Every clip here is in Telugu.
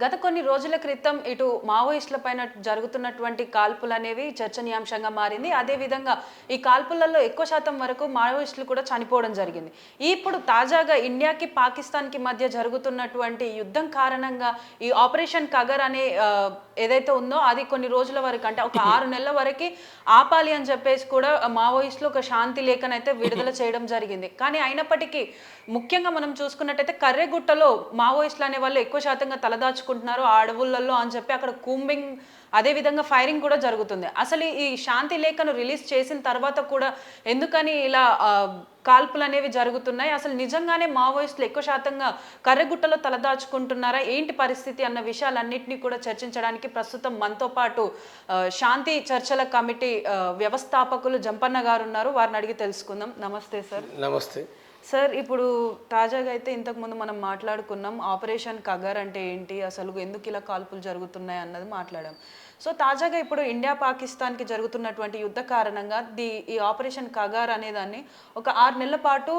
గత కొన్ని రోజుల క్రితం ఇటు మావోయిస్టుల పైన జరుగుతున్నటువంటి కాల్పులు అనేవి చర్చనీయాంశంగా మారింది. అదేవిధంగా ఈ కాల్పులలో ఎక్కువ శాతం వరకు మావోయిస్టులు కూడా చనిపోవడం జరిగింది. ఇప్పుడు తాజాగా ఇండియాకి పాకిస్తాన్కి మధ్య జరుగుతున్నటువంటి యుద్ధం కారణంగా ఈ ఆపరేషన్ కగర్ అనే ఏదైతే ఉందో అది కొన్ని రోజుల వరకు అంటే ఒక 6 నెలల వరకు ఆపాలి అని చెప్పేసి కూడా మావోయిస్టులు ఒక శాంతి లేఖనైతే విడుదల చేయడం జరిగింది. కానీ అయినప్పటికీ ముఖ్యంగా మనం చూసుకున్నట్టయితే కర్రెగుట్టలో మావోయిస్టులు అనే వాళ్ళు ఎక్కువ శాతంగా తలదాచుకుంటున్నారు ఆ అడవులలో అని చెప్పి అక్కడ కూంబింగ్ అదేవిధంగా ఫైరింగ్ కూడా జరుగుతుంది. అసలు ఈ శాంతి లేఖను రిలీజ్ చేసిన తర్వాత కూడా ఎందుకని ఇలా కాల్పులు అనేవి జరుగుతున్నాయి? అసలు నిజంగానే మావోయిస్టులు ఎక్కువ శాతంగా కర్రెగుట్టలో తలదాచుకుంటున్నారా ఏంటి పరిస్థితి అన్న విషయాలన్నింటినీ కూడా చర్చించడానికి ప్రస్తుతం మనతో పాటు శాంతి చర్చల కమిటీ వ్యవస్థాపకులు జంపన్న గారు ఉన్నారు. వారిని అడిగి తెలుసుకుందాం. నమస్తే సార్. నమస్తే సార్. ఇప్పుడు తాజాగా అయితే ఇంతకుముందు మనం మాట్లాడుకున్నాం ఆపరేషన్ కగర్ అంటే ఏంటి, అసలు ఎందుకు ఇలా కాల్పులు జరుగుతున్నాయి అన్నది మాట్లాడాం. సో తాజాగా ఇప్పుడు ఇండియా పాకిస్తాన్కి జరుగుతున్నటువంటి యుద్ధ కారణంగా ఈ ఆపరేషన్ కగర్ అనేదాన్ని ఒక 6 నెలల పాటు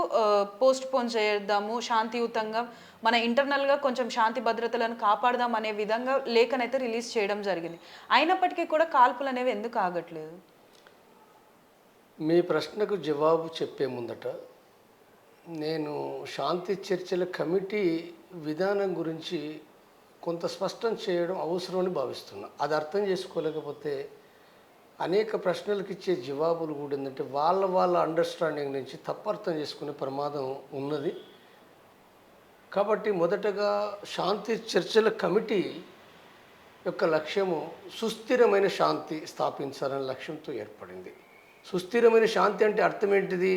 పోస్ట్ పోన్ చేద్దాము, శాంతియుతంగా మన ఇంటర్నల్గా కొంచెం శాంతి భద్రతలను కాపాడదాం అనే విధంగా లేఖనైతే రిలీజ్ చేయడం జరిగింది. అయినప్పటికీ కూడా కాల్పులు అనేవి ఎందుకు ఆగట్లేదు? మీ ప్రశ్నకు జవాబు చెప్పే ముందట నేను శాంతి చర్చల కమిటీ విధానం గురించి కొంత స్పష్టం చేయడం అవసరమని భావిస్తున్నా. అది అర్థం చేసుకోలేకపోతే అనేక ప్రశ్నలకు ఇచ్చే జవాబులు కూడా ఏంటంటే వాళ్ళ అండర్స్టాండింగ్ నుంచి తప్పు అర్థం చేసుకునే ప్రమాదం ఉన్నది. కాబట్టి మొదటగా శాంతి చర్చల కమిటీ యొక్క లక్ష్యము సుస్థిరమైన శాంతి స్థాపించాలనే లక్ష్యంతో ఏర్పడింది. సుస్థిరమైన శాంతి అంటే అర్థం ఏంటిది?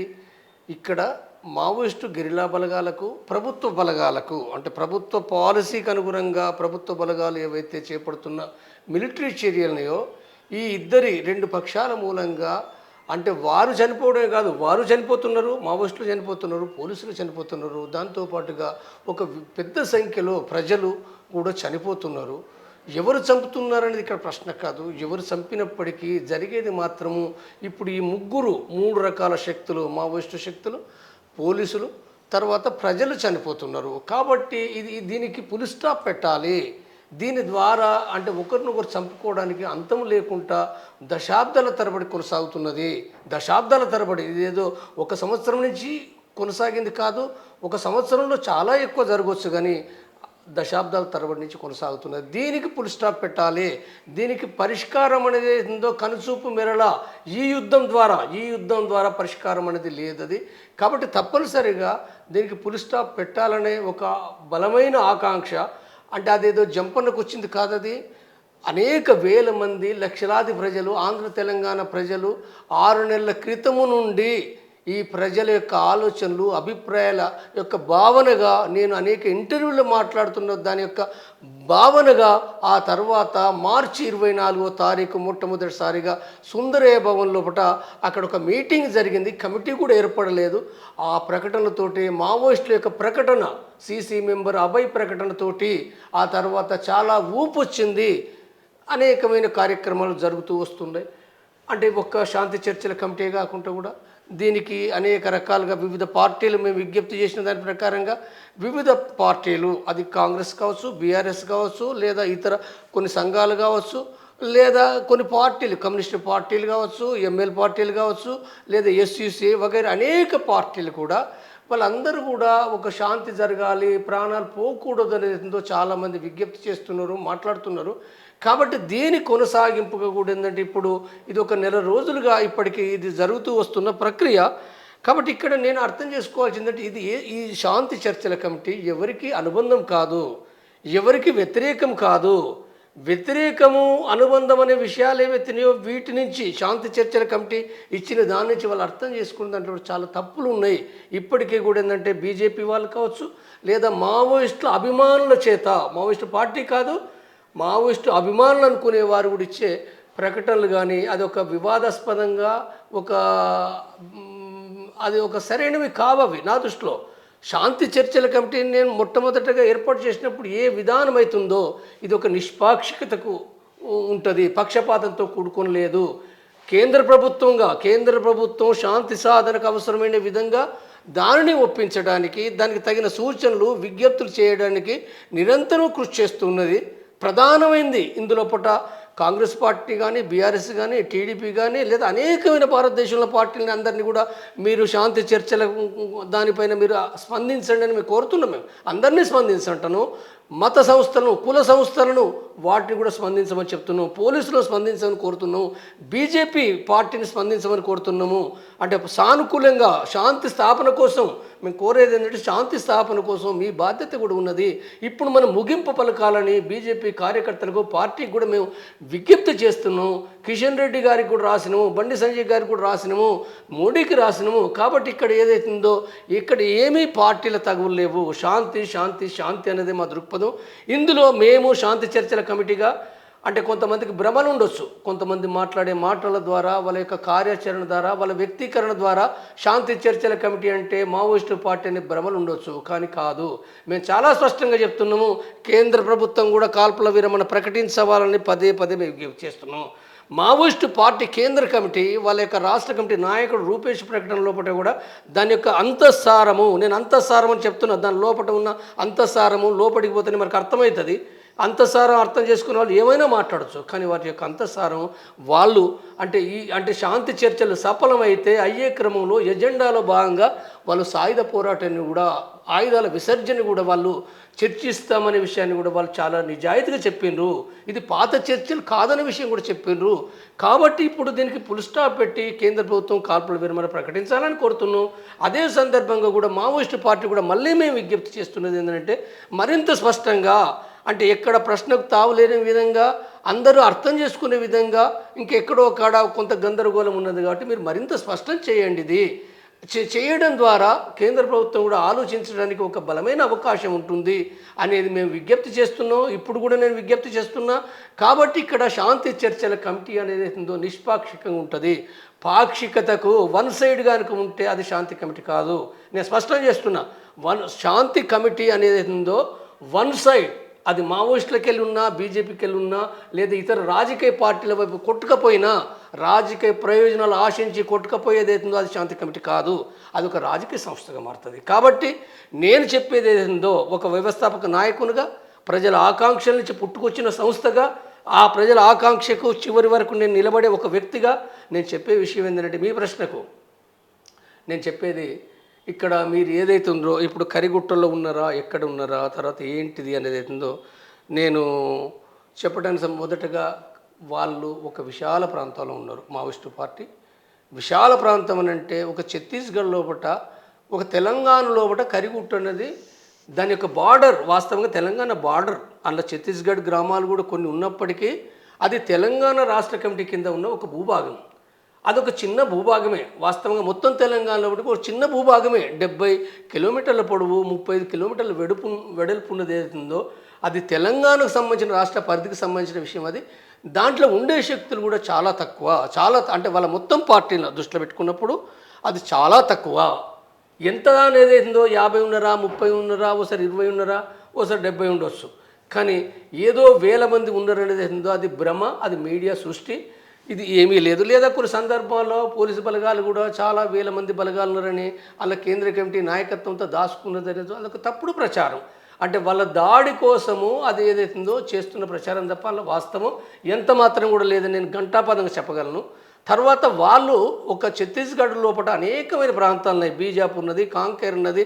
ఇక్కడ మావోయిస్టు గెరిలా బలగాలకు ప్రభుత్వ బలగాలకు అంటే ప్రభుత్వ పాలసీకి అనుగుణంగా ప్రభుత్వ బలగాలు ఏవైతే చేపడుతున్న మిలిటరీ చర్యలనయో ఈ రెండు పక్షాల మూలంగా అంటే వారు చనిపోవడమే కాదు, వారు చనిపోతున్నారు, మావోయిస్టులు చనిపోతున్నారు, పోలీసులు చనిపోతున్నారు, దాంతోపాటుగా ఒక పెద్ద సంఖ్యలో ప్రజలు కూడా చనిపోతున్నారు. ఎవరు చంపుతున్నారనేది ఇక్కడ ప్రశ్న కాదు. ఎవరు చంపినప్పటికీ జరిగేది మాత్రము ఇప్పుడు ఈ 3 రకాల శక్తులు, మావోయిస్టు శక్తులు, పోలీసులు, తర్వాత ప్రజలు చనిపోతున్నారు. కాబట్టి దీనికి ఫుల్ స్టాప్ పెట్టాలి. దీని ద్వారా అంటే ఒకరినొకరు చంపుకోవడానికి అంతం లేకుండా దశాబ్దాల తరబడి కొనసాగుతున్నది. దశాబ్దాల తరబడి ఇదేదో 1 సంవత్సరం నుంచి కొనసాగింది కాదు. 1 సంవత్సరంలో చాలా ఎక్కువ జరగవచ్చు, కానీ దశాబ్దాల తరబడి నుంచి కొనసాగుతున్నది. దీనికి ఫుల్ స్టాప్ పెట్టాలి. దీనికి పరిష్కారం అనేది ఏందో కనుచూపు మెరలా ఈ యుద్ధం ద్వారా పరిష్కారం అనేది లేదది. కాబట్టి తప్పనిసరిగా దీనికి ఫుల్ స్టాప్ పెట్టాలనే ఒక బలమైన ఆకాంక్ష అంటే అదేదో జంపన్నకు వచ్చింది కాదది. అనేక వేల మంది లక్షలాది ప్రజలు, ఆంధ్ర తెలంగాణ ప్రజలు 6 నెలల క్రితము నుండి ఈ ప్రజల యొక్క ఆలోచనలు, అభిప్రాయాల యొక్క భావనగా నేను అనేక ఇంటర్వ్యూలో మాట్లాడుతున్న దాని యొక్క భావనగా ఆ తర్వాత మార్చి 24వ తారీఖు మొట్టమొదటిసారిగా సుందరయ్య భవన్ లోపల అక్కడ ఒక మీటింగ్ జరిగింది. కమిటీ కూడా ఏర్పడలేదు. ఆ ప్రకటనలతోటి మావోయిస్టుల యొక్క ప్రకటన, సిసి మెంబర్ అభయ్ ప్రకటనతోటి ఆ తర్వాత చాలా ఊపు వచ్చింది. అనేకమైన కార్యక్రమాలు జరుగుతూ వస్తున్నాయి. అంటే ఒక్క శాంతి చర్చల కమిటీ కాకుండా కూడా దీనికి అనేక రకాలుగా వివిధ పార్టీలు మేము విజ్ఞప్తి చేసిన దాని ప్రకారంగా వివిధ పార్టీలు, అది కాంగ్రెస్ కావచ్చు, బీఆర్ఎస్ కావచ్చు, లేదా ఇతర కొన్ని సంఘాలు కావచ్చు, లేదా కొన్ని పార్టీలు కమ్యూనిస్ట్ పార్టీలు కావచ్చు, ఎంఎల్ పార్టీలు కావచ్చు, లేదా ఎస్యూసీ వగైరా అనేక పార్టీలు కూడా వాళ్ళందరూ కూడా ఒక శాంతి జరగాలి, ప్రాణాలు పోకూడదు అనేదో చాలామంది విజ్ఞప్తి చేస్తున్నారు, మాట్లాడుతున్నారు. కాబట్టి దీని కొనసాగింపుగా కూడా ఏంటంటే ఇప్పుడు ఇది ఒక నెల రోజులుగా ఇప్పటికీ ఇది జరుగుతూ వస్తున్న ప్రక్రియ. కాబట్టి ఇక్కడ నేను అర్థం చేసుకోవాల్సిందంటే ఈ శాంతి చర్చల కమిటీ ఎవరికి అనుబంధం కాదు, ఎవరికి వ్యతిరేకం కాదు. వ్యతిరేకము, అనుబంధం అనే విషయాలు ఏవైతున్నాయో వీటి నుంచి శాంతి చర్చల కమిటీ ఇచ్చిన దాని నుంచి వాళ్ళు అర్థం చేసుకున్న దాంట్లో చాలా తప్పులు ఉన్నాయి. ఇప్పటికీ కూడా ఏంటంటే బీజేపీ వాళ్ళు కావచ్చు, లేదా మావోయిస్టుల అభిమానుల చేత, మావోయిస్టు పార్టీ కాదు, మావోయిస్టు అభిమానులు అనుకునే వారు కూడా ఇచ్చే ప్రకటనలు కానీ అది ఒక వివాదాస్పదంగా అది ఒక సరైనవి కావవి నా దృష్టిలో. శాంతి చర్చల కమిటీని నేను మొట్టమొదటగా ఏర్పాటు చేసినప్పుడు ఏ విధానం అవుతుందో ఇది ఒక నిష్పాక్షికతకు ఉంటుంది, పక్షపాతంతో కూడుకొని లేదు. కేంద్ర ప్రభుత్వం శాంతి సాధనకు అవసరమైన విధంగా దానిని ఒప్పించడానికి, దానికి తగిన సూచనలు విజ్ఞప్తులు చేయడానికి నిరంతరం కృషి చేస్తున్నది. ప్రధానమైంది ఇందులో కాంగ్రెస్ పార్టీ కానీ, బీఆర్ఎస్ కానీ, టీడీపీ కానీ, లేదా అనేకమైన భారతదేశంలో పార్టీలని అందరినీ కూడా మీరు శాంతి చర్చల దానిపైన మీరు స్పందించండి అని మేము కోరుతున్నాం. మేము అందరినీ స్పందించంటాను. మత సంస్థలను, కుల సంస్థలను వాటిని కూడా స్పందించమని చెప్తున్నాము. పోలీసులను స్పందించమని కోరుతున్నాము. బీజేపీ పార్టీని స్పందించమని కోరుతున్నాము. అంటే సానుకూలంగా శాంతి స్థాపన కోసం మేము కోరేది ఏంటంటే, శాంతి స్థాపన కోసం మీ బాధ్యత కూడా ఉన్నది. ఇప్పుడు మనం ముగింపు పలకాలని బీజేపీ కార్యకర్తలకు, పార్టీకి కూడా మేము విజ్ఞప్తి చేస్తున్నాము. కిషన్ రెడ్డి గారికి కూడా రాసినాము, బండి సంజయ్ గారికి కూడా రాసినాము, మోడీకి రాసినాము. కాబట్టి ఇక్కడ ఏదైతుందో ఇక్కడ ఏమీ పార్టీల తగులు లేవు. శాంతి శాంతి శాంతి అనేది మా దృక్పథం. ఇందులో మేము శాంతి చర్చల కమిటీగా, అంటే కొంతమందికి భ్రమలు ఉండొచ్చు, కొంతమంది మాట్లాడే మాటల ద్వారా, వాళ్ళ యొక్క కార్యాచరణ ద్వారా, వాళ్ళ వ్యక్తీకరణ ద్వారా శాంతి చర్చల కమిటీ అంటే మావోయిస్టు పార్టీ అనే భ్రమలు ఉండొచ్చు. కానీ కాదు, మేము చాలా స్పష్టంగా చెప్తున్నాము. కేంద్ర ప్రభుత్వం కూడా కాల్పుల విరమణ ప్రకటించవాలని పదే పదే మేము చేస్తున్నాము. మావోయిస్టు పార్టీ కేంద్ర కమిటీ వాళ్ళ యొక్క రాష్ట్ర కమిటీ నాయకుడు రూపేష్ ప్రకటన లోపల కూడా దాని యొక్క అంతఃసారము, నేను అంతఃసారం అని చెప్తున్నా, దాని లోపల ఉన్న అంతఃసారము లోపలికి పోతేనే మనకు అర్థమవుతుంది. అంతఃసారం అర్థం చేసుకునే వాళ్ళు ఏమైనా మాట్లాడచ్చు, కానీ వాటి యొక్క అంతఃసారం వాళ్ళు అంటే శాంతి చర్చలు సఫలమైతే అయ్యే క్రమంలో ఎజెండాలో భాగంగా వాళ్ళు సాయుధ పోరాటాన్ని కూడా, ఆయుధాల విసర్జన కూడా వాళ్ళు చర్చిస్తామనే విషయాన్ని కూడా వాళ్ళు చాలా నిజాయితీగా చెప్పిండ్రు. ఇది పాత చర్చలు కాదనే విషయం కూడా చెప్పిండ్రు. కాబట్టి ఇప్పుడు దీనికి ఫుల్ స్టాప్ పెట్టి కేంద్ర ప్రభుత్వం కాల్పుల విరమణ ప్రకటించాలని కోరుతున్నాం. అదే సందర్భంగా కూడా మావోయిస్టు పార్టీ కూడా మళ్ళీ మేము విజ్ఞప్తి చేస్తున్నది ఏంటంటే, మరింత స్పష్టంగా, అంటే ఎక్కడ ప్రశ్నకు తావులేని విధంగా, అందరూ అర్థం చేసుకునే విధంగా, ఇంకెక్కడో కాడ కొంత గందరగోళం ఉన్నది. కాబట్టి మీరు మరింత స్పష్టం చేయండి. ఇది చేయడం ద్వారా కేంద్ర ప్రభుత్వం కూడా ఆలోచించడానికి ఒక బలమైన అవకాశం ఉంటుంది అనేది మేము విజ్ఞప్తి చేస్తున్నాం. ఇప్పుడు కూడా నేను విజ్ఞప్తి చేస్తున్నా. కాబట్టి ఇక్కడ శాంతి చర్చల కమిటీ అనేది ఉందో నిష్పాక్షికంగా ఉంటుంది. పాక్షికతకు వన్ సైడ్ కనుక ఉంటే అది శాంతి కమిటీ కాదు. నేను స్పష్టం చేస్తున్నా, శాంతి కమిటీ అనేది ఉందో వన్ సైడ్, అది మావోయిస్టులకు వెళ్ళి ఉన్నా, బీజేపీకి వెళ్ళి ఉన్నా, లేదా ఇతర రాజకీయ పార్టీల వైపు కొట్టుకపోయినా, రాజకీయ ప్రయోజనాలు ఆశించి కొట్టుకపోయేది ఏదో అది శాంతి కమిటీ కాదు. అది ఒక రాజకీయ సంస్థగా మారుతుంది. కాబట్టి నేను చెప్పేది ఏదో ఒక వ్యవస్థాపక నాయకునిగా, ప్రజల ఆకాంక్షల నుంచి పుట్టుకొచ్చిన సంస్థగా, ఆ ప్రజల ఆకాంక్షకు చివరి వరకు నేను నిలబడే ఒక వ్యక్తిగా నేను చెప్పే విషయం ఏంటంటే, మీ ప్రశ్నకు నేను చెప్పేది, ఇక్కడ మీరు ఏదైతే ఉందో ఇప్పుడు కరిగుట్టలో ఉన్నారా, ఎక్కడ ఉన్నారా, తర్వాత ఏంటిది అనేది అవుతుందో నేను చెప్పడానికి మొదటగా, వాళ్ళు ఒక విశాల ప్రాంతంలో ఉన్నారు. మావోయిస్టు పార్టీ విశాల ప్రాంతం అని అంటే ఒక ఛత్తీస్గఢ్ లోపట, ఒక తెలంగాణ లోపట కరిగుట్ట అనేది దాని యొక్క బార్డర్, వాస్తవంగా తెలంగాణ బార్డర్. అందులో ఛత్తీస్గఢ్ గ్రామాలు కూడా కొన్ని ఉన్నప్పటికీ అది తెలంగాణ రాష్ట్ర కమిటీ కింద ఉన్న ఒక భూభాగం. అదొక చిన్న భూభాగమే. వాస్తవంగా మొత్తం తెలంగాణలో ఒక చిన్న భూభాగమే. 70 కిలోమీటర్ల పొడవు, 35 కిలోమీటర్ల వెడల్పు ఉన్నది ఏదైతుందో అది తెలంగాణకు సంబంధించిన రాష్ట్ర పరిధికి సంబంధించిన విషయం. అది దాంట్లో ఉండే శక్తులు కూడా చాలా తక్కువ. అంటే వాళ్ళ మొత్తం పార్టీని దృష్టిలో పెట్టుకున్నప్పుడు అది చాలా తక్కువ. ఎంత అనేది ఏదో 50 ఉన్నారా, 30 ఉన్నారా, ఓసారి 20 ఉన్నారా, ఓసారి 70 ఉండొచ్చు. కానీ ఏదో వేల మంది ఉన్నారనేది ఏందో అది భ్రమ, అది మీడియా సృష్టి. ఇది ఏమీ లేదు. లేదా కొన్ని సందర్భాల్లో పోలీసు బలగాలు కూడా చాలా వేల మంది బలగాలు ఉన్నారని అలా కేంద్ర కమిటీ నాయకత్వంతో దాచుకున్నదని అదొక తప్పుడు ప్రచారం. అంటే వాళ్ళ దాడి కోసము అది ఏదైతుందో చేస్తున్న ప్రచారం తప్ప అలా వాస్తవం ఎంత మాత్రం కూడా లేదని నేను ఘంటాపదంగా చెప్పగలను. తర్వాత వాళ్ళు ఒక ఛత్తీస్గఢ్ లోపల అనేకమైన ప్రాంతాలు ఉన్నాయి. బీజాపూర్ ఉన్నది, కాంకేర్ ఉన్నది,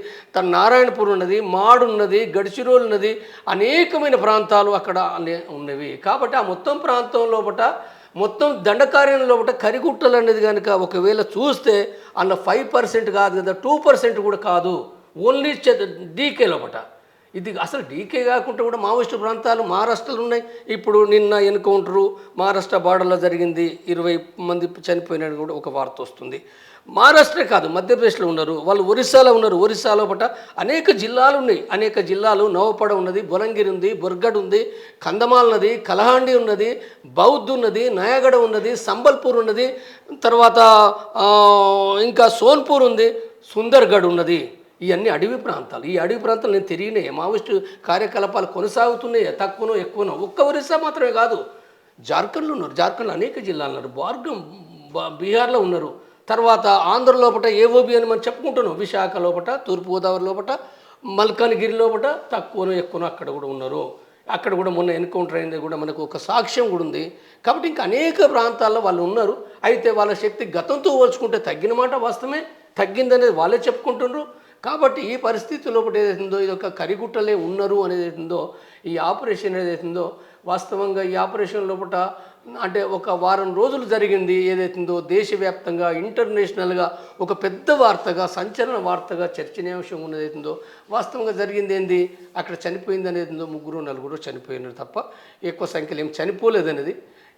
నారాయణపూర్ ఉన్నది, మాడ్ ఉన్నది, గడ్చిరోల్ ఉన్నది, అనేకమైన ప్రాంతాలు అక్కడ ఉన్నవి. కాబట్టి ఆ మొత్తం ప్రాంతం లోపల, మొత్తం దండకార్యం లోపల కరిగుట్టలు అనేది కనుక ఒకవేళ చూస్తే అందులో 5% కాదు కదా, 2% కూడా కాదు, ఓన్లీ డీకే లోపల. ఇది అసలు డీకే కాకుండా కూడా మావోయిస్టు ప్రాంతాలు మహారాష్ట్రలో ఉన్నాయి. ఇప్పుడు నిన్న ఎన్కౌంటరు మహారాష్ట్ర బార్డర్లో జరిగింది, 20 మంది చనిపోయినట్టు కూడా ఒక వార్త వస్తుంది. మహారాష్ట్ర కాదు, మధ్యప్రదేశ్లో ఉన్నారు, వాళ్ళు ఒరిస్సాలో ఉన్నారు. ఒరిస్సాలో పట అనేక జిల్లాలు ఉన్నాయి. అనేక జిల్లాలు, నవపడ ఉన్నది, బొలంగిరి ఉంది, బొర్గడ్ ఉంది, కందమాల్ ఉన్నది, కలహాండి ఉన్నది, బౌద్ధ్ ఉన్నది, నయాగఢ ఉన్నది, సంబల్పూర్ ఉన్నది, తర్వాత ఇంకా సోన్పూర్ ఉంది, సుందర్గఢ్ ఉన్నది. ఇవన్నీ అడవి ప్రాంతాలు. ఈ అడవి ప్రాంతాలు నేను తిరిగినాయి. మావోయిస్టు కార్యకలాపాలు కొనసాగుతున్నాయి, తక్కువనో ఎక్కువనో. ఒక్క ఒరిస్సా మాత్రమే కాదు, జార్ఖండ్లో ఉన్నారు, జార్ఖండ్లో అనేక జిల్లాలు ఉన్నారు, బీహార్లో ఉన్నారు, తర్వాత ఆంధ్ర లోపల ఏఓబి అని మనం చెప్పుకుంటున్నాం. విశాఖ లోపల, తూర్పుగోదావరి లోపల, మల్కాన్గిరి లోపల తక్కువనో ఎక్కువనో అక్కడ కూడా ఉన్నారు. అక్కడ కూడా మొన్న ఎన్కౌంటర్ అయింది కూడా మనకు ఒక సాక్ష్యం కూడా ఉంది. కాబట్టి ఇంకా అనేక ప్రాంతాల్లో వాళ్ళు ఉన్నారు. అయితే వాళ్ళ శక్తి గతంతో పోల్చుకుంటే తగ్గిన మాట వాస్తవమే, తగ్గిందనేది వాళ్ళే చెప్పుకుంటున్నారు. కాబట్టి ఈ పరిస్థితి లోపల ఏదైతుందో ఇది ఒక కరిగుట్టలే ఉన్నారు అనేది ఉందో, ఈ ఆపరేషన్ ఏదైతుందో వాస్తవంగా ఈ ఆపరేషన్ లోపల అంటే ఒక వారం రోజులు జరిగింది ఏదైతుందో దేశవ్యాప్తంగా ఇంటర్నేషనల్గా ఒక పెద్ద వార్తగా, సంచలన వార్తగా, చర్చనీయాంశం ఉన్నదైతుందో వాస్తవంగా జరిగింది ఏంది, అక్కడ చనిపోయింది అనేది ఉందో 3-4 చనిపోయినారు తప్ప ఎక్కువ సంఖ్యలో ఏం చనిపోలేదనేది.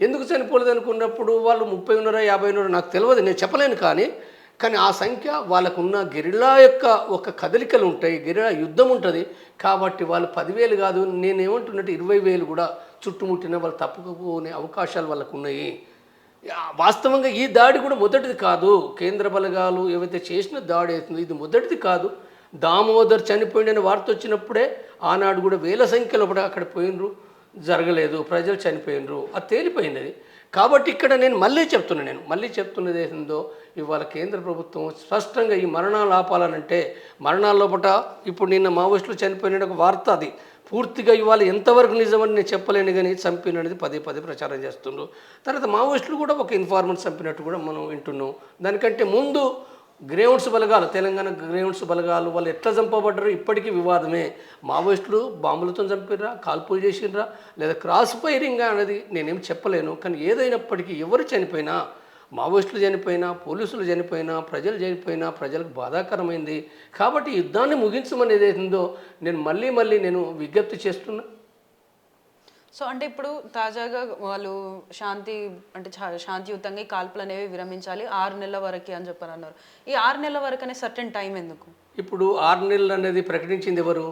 ఎందుకు చనిపోలేదు అనుకున్నప్పుడు వాళ్ళు 30 ఉన్నారా 50 ఉన్నారా నాకు తెలియదు, నేను చెప్పలేను. కానీ ఆ సంఖ్య వాళ్ళకున్న గెరిలా యొక్క ఒక కదలికలు ఉంటాయి, గెరిలా యుద్ధం ఉంటుంది. కాబట్టి వాళ్ళు 10,000 కాదు, నేనేమంటున్నట్టు 20,000 కూడా చుట్టుముట్టిన వాళ్ళు తప్పుకునే అవకాశాలు వాళ్ళకు ఉన్నాయి. వాస్తవంగా ఈ దాడి కూడా మొదటిది కాదు. కేంద్ర బలగాలు ఏవైతే చేసిన దాడి అవుతుందో ఇది మొదటిది కాదు. దామోదర్ చనిపోయిండని వార్త వచ్చినప్పుడే ఆనాడు కూడా వేల సంఖ్యలో కూడా అక్కడ పోయినరు, జరగలేదు, ప్రజలు చనిపోయినరు, అది తేలిపోయినది. కాబట్టి ఇక్కడ నేను మళ్ళీ చెప్తున్నది ఏందో, ఇవాళ కేంద్ర ప్రభుత్వం స్పష్టంగా ఈ మరణాలు ఆపాలనంటే మరణాల లోపల ఇప్పుడు నిన్న మావోయిస్టులు చనిపోయిన ఒక వార్త, అది పూర్తిగా ఇవాళ ఎంతవరకు నిజమని నేను చెప్పలేను. కానీ చంపినది పదే ప్రచారం చేస్తుండ్రు. తర్వాత మావోయిస్టులు కూడా ఒక ఇన్ఫార్మెంట్ చంపినట్టు కూడా మనం వింటున్నాం. దానికంటే ముందు గ్రేవుండ్స్ బలగాలు, తెలంగాణ గ్రేవుండ్స్ బలగాలు వాళ్ళు ఎట్లా చంపబడ్డారు ఇప్పటికీ వివాదమే. మావోయిస్టులు బాంబులతో చంపిర్రా, కాల్పులు చేసిర్రా, లేదా క్రాస్ ఫైరింగ్ అనేది నేనేం చెప్పలేను. కానీ ఏదైనప్పటికీ ఎవరు చనిపోయినా, మావోయిస్టులు చనిపోయినా, పోలీసులు చనిపోయినా, ప్రజలు చనిపోయినా ప్రజలకు బాధాకరమైంది. కాబట్టి యుద్ధాన్ని ముగించమని ఏదైతుందో నేను మళ్ళీ నేను విజ్ఞప్తి చేస్తున్నా. సో అంటే ఇప్పుడు తాజాగా వాళ్ళు శాంతియుతంగా ఈ కాల్పులు అనేవి విరమించాలి 6 నెలల వరకు అని చెప్పని అన్నారు. ఈ 6 నెలల వరకు అనే సర్టెన్ టైం ఎందుకు? ఇప్పుడు 6 నెలలు అనేది ప్రకటించింది ఎవరు?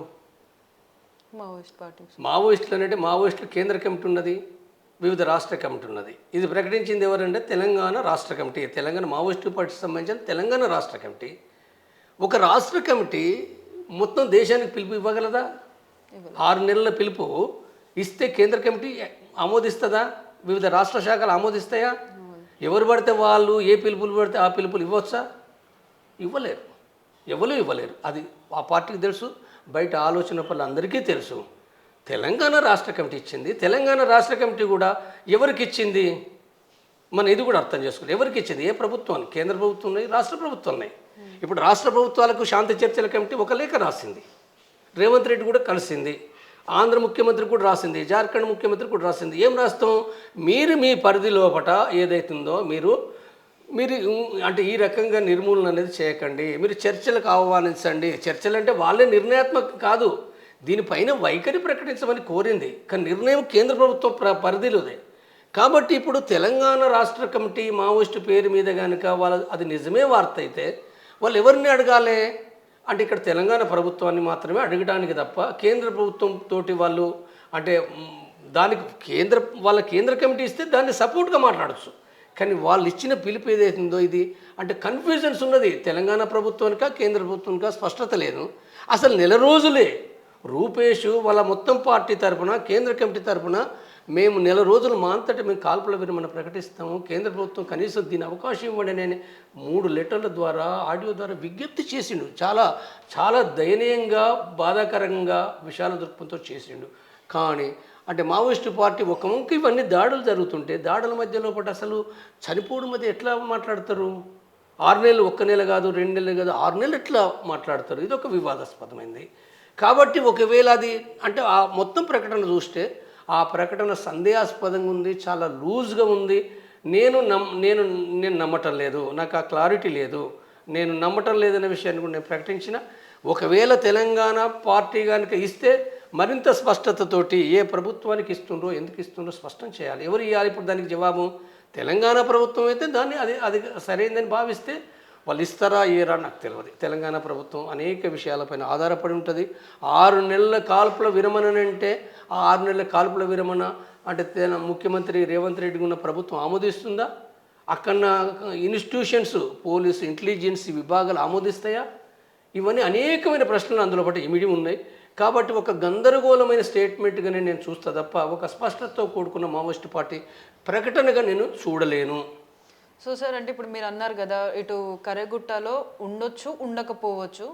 Maoist party. మావోయిస్టులు అంటే మావోయిస్టులు కేంద్ర కమిటీ ఉన్నది, వివిధ రాష్ట్ర కమిటీ ఉన్నది. ఇది ప్రకటించింది ఎవరంటే తెలంగాణ రాష్ట్ర కమిటీ, తెలంగాణ మావోయిస్టు పార్టీకి సంబంధించిన తెలంగాణ రాష్ట్ర కమిటీ. ఒక రాష్ట్ర కమిటీ మొత్తం దేశానికి పిలుపు ఇవ్వగలదా? 6 నెలల పిలుపు ఇస్తే కేంద్ర కమిటీ ఆమోదిస్తుందా? వివిధ రాష్ట్ర శాఖలు ఆమోదిస్తాయా? ఎవరు పడితే వాళ్ళు ఏ పిలుపులు పడితే ఆ పిలుపులు ఇవ్వచ్చా? ఇవ్వలేరు, ఎవరు ఇవ్వలేరు. అది ఆ పార్టీకి తెలుసు, బయట ఆలోచన పనులు అందరికీ తెలుసు. తెలంగాణ రాష్ట్ర కమిటీ ఇచ్చింది. తెలంగాణ రాష్ట్ర కమిటీ కూడా ఎవరికి ఇచ్చింది మనం ఇది కూడా అర్థం చేసుకోవాలి. ఎవరికి ఇచ్చింది? ఏ ప్రభుత్వానికి? కేంద్ర ప్రభుత్వం ఉన్నాయి, రాష్ట్ర ప్రభుత్వం ఉన్నాయి. ఇప్పుడు రాష్ట్ర ప్రభుత్వాలకు శాంతి చర్చల కమిటీ ఒక లేఖ రాసింది, రేవంత్ రెడ్డి కూడా కలిసింది, ఆంధ్ర ముఖ్యమంత్రి కూడా రాసింది, జార్ఖండ్ ముఖ్యమంత్రి కూడా రాసింది. ఏం రాస్తాం? మీరు మీ పరిధి లోపట ఏదైతుందో మీరు అంటే ఈ రకంగా నిర్మూలన అనేది చేయకండి, మీరు చర్చలకు ఆహ్వానించండి. చర్చలు అంటే వాళ్ళే నిర్ణయాత్మక కాదు, దీనిపైన వైఖరి ప్రకటించమని కోరింది. కానీ నిర్ణయం కేంద్ర ప్రభుత్వం పరిధిలోదే. కాబట్టి ఇప్పుడు తెలంగాణ రాష్ట్ర కమిటీ మావోయిస్టు పేరు మీద కనుక అది నిజమే వార్త అయితే వాళ్ళు ఎవరిని అడగాలి అంటే ఇక్కడ తెలంగాణ ప్రభుత్వాన్ని మాత్రమే అడగడానికి తప్ప కేంద్ర ప్రభుత్వంతో వాళ్ళు అంటే దానికి వాళ్ళ కేంద్ర కమిటీ ఇస్తే దాన్ని సపోర్ట్గా మాట్లాడచ్చు. కానీ వాళ్ళు ఇచ్చిన పిలుపు ఏదైతుందో ఇది అంటే కన్ఫ్యూజన్స్ ఉన్నది. తెలంగాణ ప్రభుత్వానికా కేంద్ర ప్రభుత్వానికా స్పష్టత లేదు. అసలు నెల రోజులే రూపేష్ వాళ్ళ మొత్తం పార్టీ తరఫున కేంద్ర కమిటీ తరఫున మేము నెల రోజులు మా అంతటా మేము కాల్పుల విరమణ ప్రకటిస్తాము, కేంద్ర ప్రభుత్వం కనీసం దీని అవకాశం ఇవ్వండి అని 3 లెటర్ల ద్వారా ఆడియో ద్వారా విజ్ఞప్తి చేసిండు. చాలా చాలా దయనీయంగా బాధాకరంగా విశాల దృక్పథంతో చేసిండు. కానీ అంటే మావోయిస్టు పార్టీ ఒక వంక ఇవన్నీ దాడులు జరుగుతుంటే దాడుల మధ్యలో పాటు అసలు చనిపోవడం మధ్య ఎట్లా మాట్లాడతారు? 6 నెలలు, 1 నెల కాదు, 2 నెలలు కాదు, 6 నెలలు ఎట్లా మాట్లాడతారు? ఇది ఒక వివాదాస్పదమైంది. కాబట్టి ఒకవేళ అది అంటే ఆ మొత్తం ప్రకటన చూస్తే ఆ ప్రకటన సందేహాస్పదంగా ఉంది, చాలా లూజ్గా ఉంది. నేను నమ్మటం లేదు, నాకు ఆ క్లారిటీ లేదు, నేను నమ్మటం లేదనే విషయాన్ని కూడా నేను ప్రకటించిన. ఒకవేళ తెలంగాణ పార్టీ కనుక ఇస్తే మరింత స్పష్టతతోటి ఏ ప్రభుత్వానికి ఇస్తుండ్రో ఎందుకు ఇస్తుండ్రో స్పష్టం చేయాలి. ఎవరు ఇవ్వాలి ఇప్పుడు దానికి జవాబు? తెలంగాణ ప్రభుత్వం అయితే దాన్ని అది సరైనదని భావిస్తే వాళ్ళు ఇస్తారా ఇయ్యరా నాకు తెలియదు. తెలంగాణ ప్రభుత్వం అనేక విషయాలపైన ఆధారపడి ఉంటుంది. 6 నెలల కాల్పుల విరమణ అంటే ఆ 6 నెలల కాల్పుల విరమణ అంటే ముఖ్యమంత్రి రేవంత్ రెడ్డి ఉన్న ప్రభుత్వం ఆమోదిస్తుందా? అక్కడ ఇన్స్టిట్యూషన్స్, పోలీసు, ఇంటెలిజెన్స్ విభాగాలు ఆమోదిస్తాయా? ఇవన్నీ అనేకమైన ప్రశ్నలు అందులో బట్టి ఇమిడి ఉన్నాయి. కాబట్టి ఒక గందరగోళమైన స్టేట్మెంట్గానే నేను చూస్తా తప్ప ఒక స్పష్టతతో కూడుకున్న మావోయిస్టు పార్టీ ప్రకటనగా నేను చూడలేను. సో సార్ అంటే ఇప్పుడు మీరు అన్నారు కదా ఇటు కరెగుట్టలో ఉండొచ్చు ఉండకపోవచ్చు,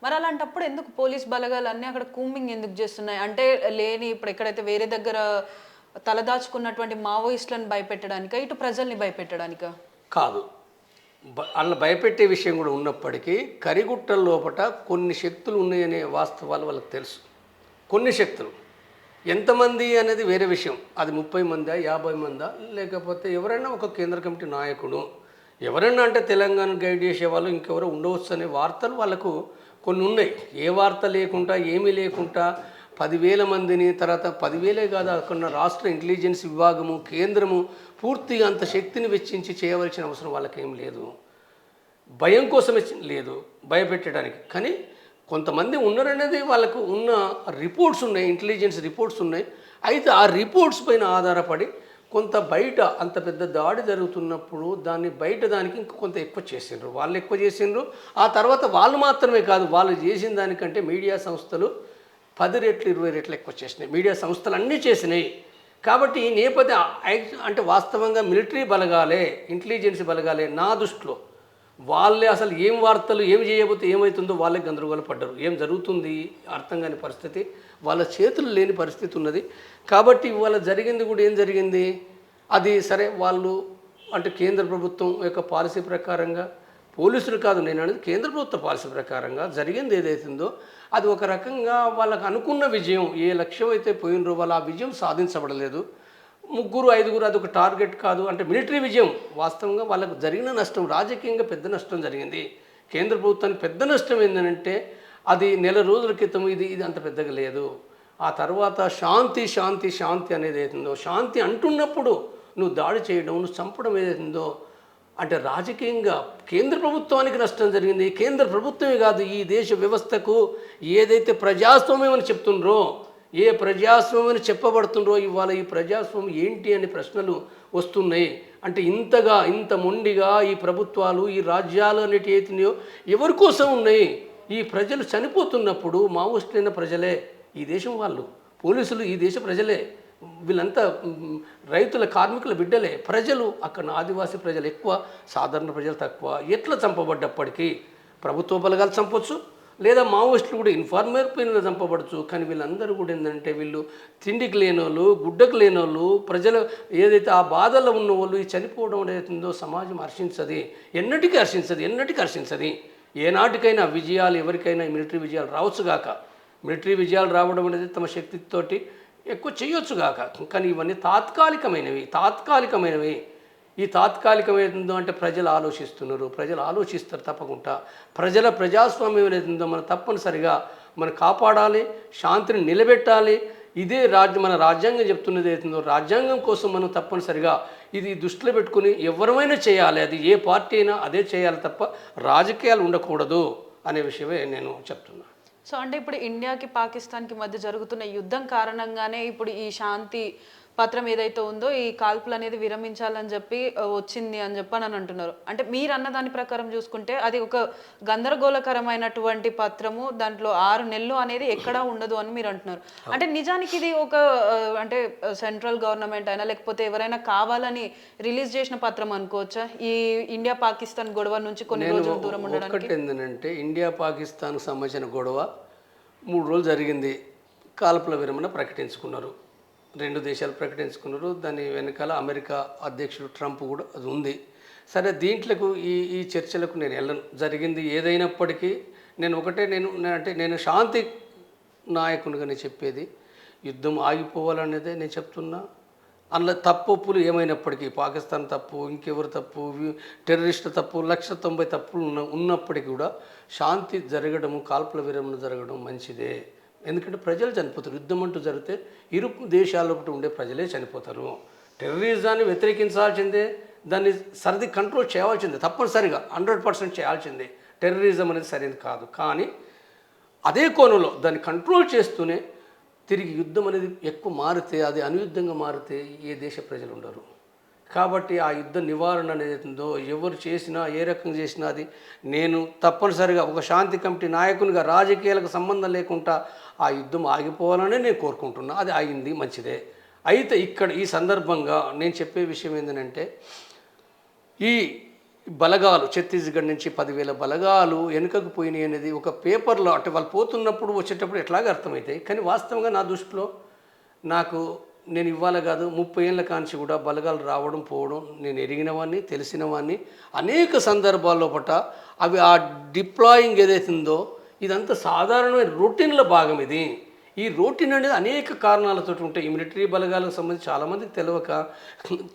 మరి అలాంటప్పుడు ఎందుకు పోలీస్ బలగాలు అన్నీ అక్కడ కూంబింగ్ ఎందుకు చేస్తున్నాయి? అంటే లేని ఇప్పుడు ఎక్కడైతే వేరే దగ్గర తలదాచుకున్నటువంటి మావోయిస్టులను భయపెట్టడానిక, ఇటు ప్రజల్ని భయపెట్టడానిక? కాదు, అలా భయపెట్టే విషయం కూడా ఉన్నప్పటికీ కరిగుట్టల లోపట కొన్ని శక్తులు ఉన్నాయనే వాస్తవాలు వాళ్ళకి తెలుసు. కొన్ని శక్తులు ఎంతమంది అనేది వేరే విషయం. అది 30 మందా 50 మందా లేకపోతే ఎవరైనా ఒక కేంద్ర కమిటీ నాయకుడు ఎవరైనా అంటే తెలంగాణ గైడ్ చేసేవాళ్ళు ఇంకెవరో ఉండవచ్చు అనే వార్తలు వాళ్ళకు కొన్ని ఉన్నాయి. ఏ వార్త లేకుండా ఏమీ లేకుండా 10,000 మందిని, తర్వాత 10,000 కాదు అక్కడ రాష్ట్ర ఇంటెలిజెన్స్ విభాగము కేంద్రము పూర్తిగా అంత శక్తిని వెచ్చించి చేయవలసిన అవసరం వాళ్ళకేం లేదు. భయం కోసమే లేదు, భయపెట్టడానికి. కానీ కొంతమంది ఉన్నారనేది వాళ్ళకు ఉన్న రిపోర్ట్స్ ఉన్నాయి, ఇంటెలిజెన్స్ రిపోర్ట్స్ ఉన్నాయి. అయితే ఆ రిపోర్ట్స్ పైన ఆధారపడి కొంత బయట అంత పెద్ద దాడి జరుగుతున్నప్పుడు దాన్ని బయట దానికి ఇంకా కొంత ఎక్కువ చేసిండ్రు, వాళ్ళు ఎక్కువ చేసిండ్రు. ఆ తర్వాత వాళ్ళు మాత్రమే కాదు, వాళ్ళు చేసిన దానికంటే మీడియా సంస్థలు 10 రెట్లు 20 రెట్లు ఎక్కువ చేసినాయి. మీడియా సంస్థలు అన్నీ చేసినాయి. కాబట్టి ఈ నేపథ్యం అంటే వాస్తవంగా మిలిటరీ బలగాలే, ఇంటెలిజెన్స్ బలగాలే నా దృష్టిలో వాళ్ళే అసలు ఏం వార్తలు ఏమి చేయబోతే ఏమవుతుందో వాళ్ళే గందరగోళ పడ్డారు. ఏం జరుగుతుంది అర్థం కాని పరిస్థితి, వాళ్ళ చేతులు లేని పరిస్థితి ఉన్నది. కాబట్టి ఇవాళ జరిగింది కూడా ఏం జరిగింది, అది సరే వాళ్ళు అంటే కేంద్ర ప్రభుత్వం యొక్క పాలసీ ప్రకారంగా, పోలీసులు కాదు నేను అనేది, కేంద్ర ప్రభుత్వ పాలసీ ప్రకారంగా జరిగింది ఏదైతుందో అది ఒక రకంగా వాళ్ళకు అనుకున్న విజయం, ఏ లక్ష్యం అయితే పోయినరో వాళ్ళు ఆ విజయం సాధించబడలేదు. 3, 5 అదొక టార్గెట్ కాదు, అంటే మిలిటరీ విజయం. వాస్తవంగా వాళ్ళకు జరిగిన నష్టం రాజకీయంగా పెద్ద నష్టం జరిగింది. కేంద్ర ప్రభుత్వానికి పెద్ద నష్టం ఏంటంటే అది నెల రోజుల క్రితం ఇది అంత పెద్దగా లేదు. ఆ తర్వాత శాంతి శాంతి శాంతి అనేది ఏదైతుందో, శాంతి అంటున్నప్పుడు నువ్వు దాడి చేయడం, నువ్వు చంపడం ఏదైతుందో అంటే రాజకీయంగా కేంద్ర ప్రభుత్వానికి నష్టం జరిగింది. కేంద్ర ప్రభుత్వమే కాదు, ఈ దేశ వ్యవస్థకు ఏదైతే ప్రజాస్వామ్యం అని చెప్తుండ్రో, ఏ ప్రజాస్వామ్యం అని చెప్పబడుతుండ్రో ఇవాళ ఈ ప్రజాస్వామ్యం ఏంటి అనే ప్రశ్నలు వస్తున్నాయి. అంటే ఇంత మొండిగా ఈ ప్రభుత్వాలు, ఈ రాజ్యాలు అనేటి ఏతున్నాయో ఎవరి కోసం ఉన్నాయి? ఈ ప్రజలు చనిపోతున్నప్పుడు మావోయిస్టులైన ప్రజలే, ఈ దేశం వాళ్ళు, పోలీసులు ఈ దేశ ప్రజలే, వీళ్ళంతా రైతుల కార్మికుల బిడ్డలే, ప్రజలు అక్కడ ఆదివాసీ ప్రజలు ఎక్కువ, సాధారణ ప్రజలు తక్కువ. ఎట్లా చంపబడ్డప్పటికీ ప్రభుత్వ బలగాలు చంపొచ్చు, లేదా మావోయిస్టులు కూడా ఇన్ఫార్మర్ పైన చంపబడచ్చు. కానీ వీళ్ళందరూ కూడా ఏంటంటే వీళ్ళు తిండికి లేనోళ్ళు, గుడ్డకు లేనోళ్ళు, ప్రజలు ఏదైతే ఆ బాధల్లో ఉన్న వాళ్ళు ఈ చనిపోవడం ఏదైతుందో సమాజం హర్షించది, ఎన్నటికీ హర్షించది. ఏనాటికైనా విజయాలు ఎవరికైనా మిలిటరీ విజయాలు రావచ్చుగాక, మిలిటరీ విజయాలు రావడం అనేది తమ శక్తితోటి ఎక్కువ చేయొచ్చుగాక. కానీ ఇవన్నీ తాత్కాలికమైనవి. ఈ తాత్కాలికమైందో అంటే ప్రజలు ఆలోచిస్తున్నారు, ప్రజలు ఆలోచిస్తారు తప్పకుండా. ప్రజాస్వామ్యం ఏదైతుందో మనం తప్పనిసరిగా మనం కాపాడాలి, శాంతిని నిలబెట్టాలి. ఇదే మన రాజ్యాంగం చెప్తున్నది ఏదైతుందో, రాజ్యాంగం కోసం మనం తప్పనిసరిగా ఇది దృష్టిలో పెట్టుకుని ఎవరమైనా చేయాలి, అది ఏ పార్టీ అయినా అదే చేయాలి తప్ప రాజకీయాలు ఉండకూడదు అనే విషయమే నేను చెప్తున్నాను. సో అంటే ఇప్పుడు ఇండియాకి పాకిస్తాన్కి మధ్య జరుగుతున్న యుద్ధం కారణంగానే ఇప్పుడు ఈ శాంతి పత్రం ఏదైతే ఉందో ఈ కాల్పులు అనేది విరమించాలని చెప్పి వచ్చింది అని చెప్పని అంటున్నారు. అంటే మీరు అన్న దాని ప్రకారం చూసుకుంటే అది ఒక గందరగోళకరమైనటువంటి పత్రము, దాంట్లో 6 నెలలు అనేది ఎక్కడా ఉండదు అని మీరు అంటున్నారు. అంటే నిజానికి ఇది ఒక అంటే సెంట్రల్ గవర్నమెంట్ అయినా లేకపోతే ఎవరైనా కావాలని రిలీజ్ చేసిన పత్రం అనుకోవచ్చా ఈ ఇండియా పాకిస్తాన్ గొడవ నుంచి కొన్ని రోజులు దూరం ఉండడానికి? ఒకటి ఏంటంటే ఇండియా పాకిస్తాన్కి సంబంధించిన గొడవ 3 రోజులు జరిగింది, కాల్పుల విరమణ ప్రకటించుకున్నారు, 2 దేశాలు ప్రకటించుకున్నారు. దాని వెనకాల అమెరికా అధ్యక్షుడు ట్రంప్ కూడా అది ఉంది. సరే, దీంట్లకు ఈ చర్చలకు నేను వెళ్ళను. జరిగింది ఏదైనప్పటికీ నేను శాంతి నాయకునిగా నేను చెప్పేది యుద్ధం ఆగిపోవాలనేదే నేను చెప్తున్నా. అందులో తప్పులు ఏమైనప్పటికీ, పాకిస్తాన్ తప్పు, ఇంకెవరు తప్పు, టెర్రరిస్టుల తప్పు, 190 తప్పులు ఉన్నప్పటికీ కూడా శాంతి జరగడము, కాల్పుల విరమణ జరగడం మంచిదే. ఎందుకంటే ప్రజలు చనిపోతారు. యుద్ధం అంటూ జరిగితే ఇరు దేశాల్లో ఉండే ప్రజలే చనిపోతారు. టెర్రరిజాన్ని వ్యతిరేకించాల్సిందే, దాన్ని సరిది కంట్రోల్ చేయాల్సిందే, తప్పనిసరిగా 100% చేయాల్సిందే. టెర్రరిజం అనేది సరైనది కాదు. కానీ అదే కోణంలో దాన్ని కంట్రోల్ చేస్తూనే తిరిగి యుద్ధం అనేది ఎక్కువ మారితే, అది అనుయుద్ధంగా మారితే ఏ దేశ ప్రజలు ఉండరు. కాబట్టి ఆ యుద్ధ నివారణ అనేది ఉందో ఎవరు చేసినా, ఏ రకంగా చేసినా అది నేను తప్పనిసరిగా ఒక శాంతి కమిటీ నాయకునిగా రాజకీయాలకు సంబంధం లేకుండా ఆ యుద్ధం ఆగిపోవాలని నేను కోరుకుంటున్నా. అది ఆగింది, మంచిదే. అయితే ఇక్కడ ఈ సందర్భంగా నేను చెప్పే విషయం ఏంటంటే ఈ బలగాలు ఛత్తీస్గఢ్ నుంచి 10,000 బలగాలు వెనుకకు పోయినాయి అనేది ఒక పేపర్లో అంటే వాళ్ళు పోతున్నప్పుడు వచ్చేటప్పుడు ఎట్లాగ అర్థమవుతాయి. కానీ వాస్తవంగా నా దృష్టిలో నేను ఇవ్వాలి కాదు 30 ఏళ్ళ కాంచి కూడా బలగాలు రావడం పోవడం నేను ఎరిగినవాడిని, తెలిసినవాడిని. అనేక సందర్భాల్లో అవి ఆ డిప్లాయింగ్ ఏదైతే ఉందో ఇదంతా సాధారణమైన రొటీన్ల భాగం ఇది. ఈ రొటీన్ అనేది అనేక కారణాలతో ఉంటాయి. ఈ మిలిటరీ బలగాలకు సంబంధించి చాలామందికి తెలియక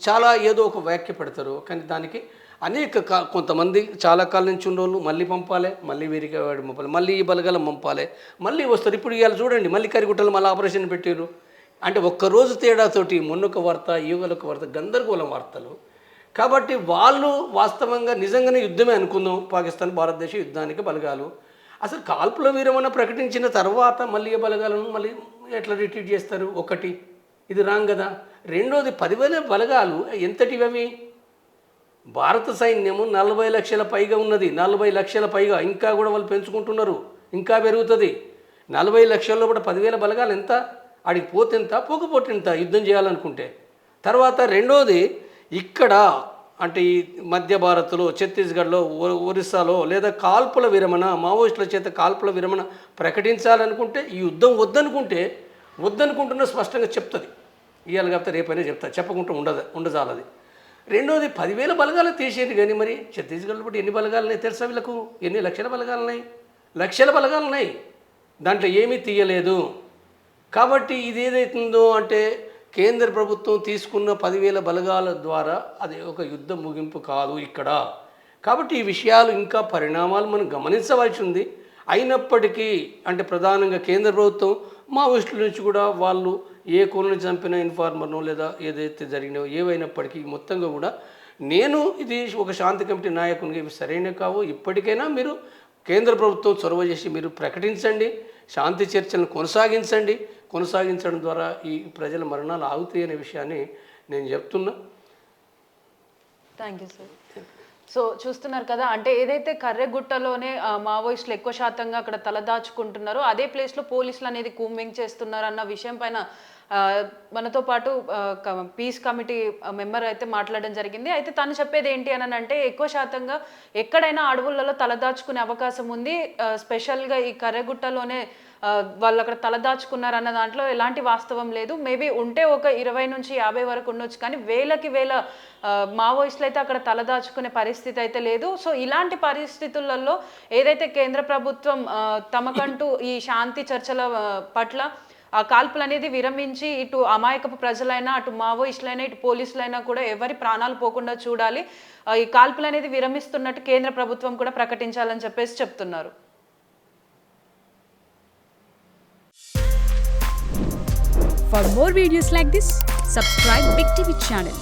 చాలా ఏదో ఒక వ్యాఖ్య పెడతారు. కానీ దానికి అనేక కొంతమంది చాలా కాలం నుంచి ఉన్నోళ్ళు మళ్ళీ పంపాలి, మళ్ళీ వేరేగా వాడి పంపాలి, మళ్ళీ ఈ బలగాలం పంపాలి, మళ్ళీ వస్తారు. ఇప్పుడు ఇవాళ చూడండి మళ్ళీ కరిగుట్టలు మళ్ళీ ఆపరేషన్ పెట్టారు. అంటే ఒక్కరోజు తేడాతోటి మొన్నొక వార్త యువగలొక వార్త గందరగోళం వార్తలు. కాబట్టి వాళ్ళు వాస్తవంగా నిజంగానే యుద్ధమే అనుకుందాం, పాకిస్తాన్ భారతదేశ యుద్ధానికి బలగాలు అసలు కాల్పుల విరమణ ప్రకటించిన తర్వాత మళ్ళీ ఈ బలగాలను మళ్ళీ ఎట్లా రిట్రీట్ చేస్తారు? ఒకటి ఇది రాంగ్ కదా. రెండోది 10,000 బలగాలు ఎంతటివి అవి? భారత సైన్యము 40 లక్షల పైగా ఉన్నది, 40 లక్షల పైగా ఇంకా కూడా వాళ్ళు పెంచుకుంటున్నారు, ఇంకా పెరుగుతుంది. 40 లక్షల్లో కూడా 10,000 బలగాలు ఎంత? ఆడికి పోతే ఎంత, పోకపోతే ఎంత యుద్ధం చేయాలనుకుంటే. తర్వాత రెండోది ఇక్కడ అంటే ఈ మధ్య భారత్లో ఛత్తీస్గఢ్లో ఒరిస్సాలో లేదా కాల్పుల విరమణ మావోయిస్టుల చేత కాల్పుల విరమణ ప్రకటించాలనుకుంటే ఈ యుద్ధం వద్దనుకుంటున్న స్పష్టంగా చెప్తుంది. ఇవాళ కాకపోతే రేపైనా చెప్తా, చెప్పకుండా ఉండజాలది. రెండోది 10,000 బలగాలు తీసేది. కానీ మరి ఛత్తీస్గఢ్లో బట్టి ఎన్ని బలగాలు ఉన్నాయి తెలుసా వీళ్ళకు? ఎన్ని లక్షల బలగాలు ఉన్నాయి? లక్షల బలగాలు ఉన్నాయి, దాంట్లో ఏమీ తీయలేదు. కాబట్టి ఇది ఏదైతుందో అంటే కేంద్ర ప్రభుత్వం తీసుకున్న 10,000 బలగాల ద్వారా అది ఒక యుద్ధ ముగింపు కాదు ఇక్కడ. కాబట్టి ఈ విషయాలు ఇంకా పరిణామాలు మనం గమనించవలసి ఉంది. అయినప్పటికీ అంటే ప్రధానంగా కేంద్ర ప్రభుత్వం మావోయిస్టుల నుంచి కూడా వాళ్ళు ఏ కోళ్ళని చంపిన ఇన్ఫార్మర్నో లేదా ఏదైతే జరిగినో ఏవైనప్పటికీ మొత్తంగా కూడా నేను ఇది ఒక శాంతి కమిటీ నాయకునిగా ఇవి సరైన కావు. ఇప్పటికైనా మీరు కేంద్ర ప్రభుత్వం చొరవ చేసి మీరు ప్రకటించండి, శాంతి చర్చలను కొనసాగించడం ద్వారా ఈ ప్రజల మరణాలు ఆగుతాయి అనే విషయాన్ని నేను చెప్తున్నా. Thank you sir. సో చూస్తున్నారు కదా, అంటే ఏదైతే కర్రెగుట్టలోనే మావోయిస్టులు ఎక్కువ శాతంగా అక్కడ తలదాచుకుంటున్నారో అదే ప్లేస్లో పోలీసులు అనేది కూంబింగ్ చేస్తున్నారు అన్న విషయం పైన మనతో పాటు పీస్ కమిటీ మెంబర్ అయితే మాట్లాడడం జరిగింది. అయితే తను చెప్పేది ఏంటి అని అంటే ఎక్కువ శాతంగా ఎక్కడైనా అడవులలో తలదాచుకునే అవకాశం ఉంది, స్పెషల్గా ఈ కర్రెగుట్టలోనే వాళ్ళు అక్కడ తలదాచుకున్నారన్న దాంట్లో ఎలాంటి వాస్తవం లేదు. మేబీ ఉంటే ఒక 20 నుంచి 50 వరకు ఉండొచ్చు, కానీ వేలకి వేల మావోయిస్టులు అయితే అక్కడ తలదాచుకునే పరిస్థితి అయితే లేదు. సో ఇలాంటి పరిస్థితులలో ఏదైతే కేంద్ర ప్రభుత్వం తమకంటూ ఈ శాంతి చర్చల పట్ల ఆ కాల్పులు అనేది విరమించి ఇటు అమాయకపు ప్రజలైనా అటు మావోయిస్టులైనా ఇటు పోలీసులైనా కూడా ఎవరి ప్రాణాలు పోకుండా చూడాలి, ఈ కాల్పులు అనేది విరమిస్తున్నట్టు కేంద్ర ప్రభుత్వం కూడా ప్రకటించాలని చెప్పేసి చెప్తున్నారు. For more videos like this, subscribe Big TV channel.